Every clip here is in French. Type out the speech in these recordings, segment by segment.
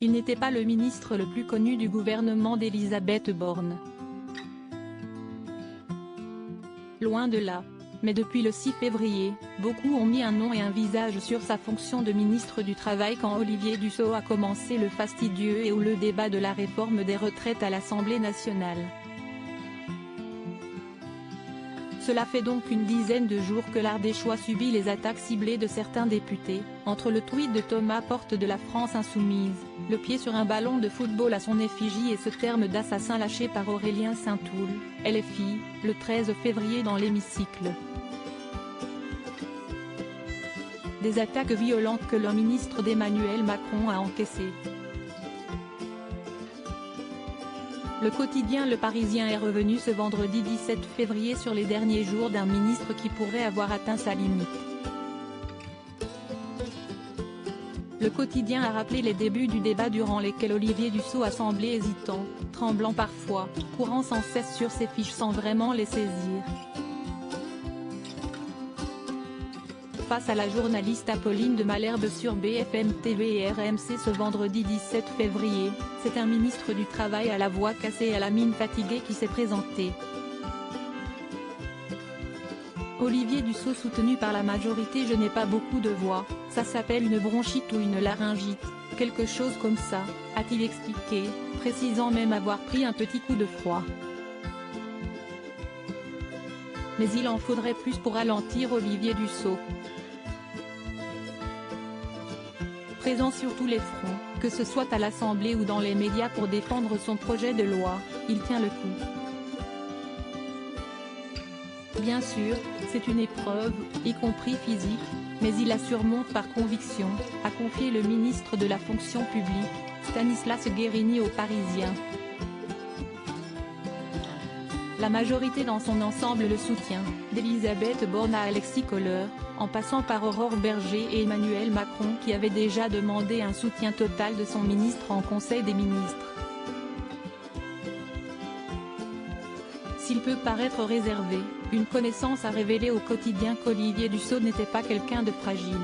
Il n'était pas le ministre le plus connu du gouvernement d'Elisabeth Borne. Loin de là. Mais depuis le 6 février, beaucoup ont mis un nom et un visage sur sa fonction de ministre du Travail quand Olivier Dussopt a commencé le fastidieux et houleux débat de la réforme des retraites à l'Assemblée nationale. Cela fait donc une dizaine de jours que l'Ardéchois subit les attaques ciblées de certains députés, entre le tweet de Thomas Porte de la France Insoumise, le pied sur un ballon de football à son effigie et ce terme d'assassin lâché par Aurélien Saint-Toul, LFI, le 13 février dans l'hémicycle. Des attaques violentes que le ministre d'Emmanuel Macron a encaissées. Le quotidien Le Parisien est revenu ce vendredi 17 février sur les derniers jours d'un ministre qui pourrait avoir atteint sa limite. Le quotidien a rappelé les débuts du débat durant lesquels Olivier Dussopt a semblé hésitant, tremblant parfois, courant sans cesse sur ses fiches sans vraiment les saisir. Face à la journaliste Apolline de Malherbe sur BFM TV et RMC ce vendredi 17 février, c'est un ministre du Travail à la voix cassée et à la mine fatiguée qui s'est présenté. Olivier Dussopt soutenu par la majorité. Je n'ai pas beaucoup de voix, ça s'appelle une bronchite ou une laryngite, quelque chose comme ça, a-t-il expliqué, précisant même avoir pris un petit coup de froid. Mais il en faudrait plus pour ralentir Olivier Dussopt. Présent sur tous les fronts, que ce soit à l'Assemblée ou dans les médias pour défendre son projet de loi, il tient le coup. Bien sûr, c'est une épreuve, y compris physique, mais il la surmonte par conviction, a confié le ministre de la fonction publique, Stanislas Guerini aux Parisiens. La majorité dans son ensemble le soutient, d'Elisabeth Borne à Alexis Kohler, en passant par Aurore Bergé et Emmanuel Macron qui avait déjà demandé un soutien total de son ministre en Conseil des ministres. S'il peut paraître réservé, une connaissance a révélé au quotidien qu'Olivier Dussopt n'était pas quelqu'un de fragile.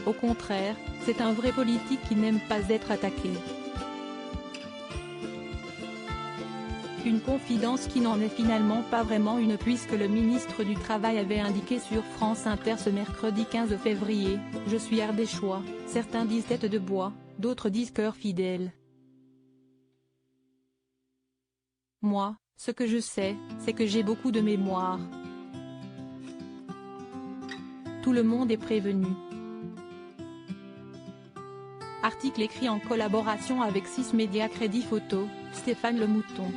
Au contraire, c'est un vrai politique qui n'aime pas être attaqué. Une confidence qui n'en est finalement pas vraiment une puisque le ministre du Travail avait indiqué sur France Inter ce mercredi 15 février, « Je suis ardéchois, certains disent tête de bois, d'autres disent cœur fidèle. Moi, ce que je sais, c'est que j'ai beaucoup de mémoire. Tout le monde est prévenu. » Article écrit en collaboration avec 6 médias Crédit Photo, Stéphane Le Mouton.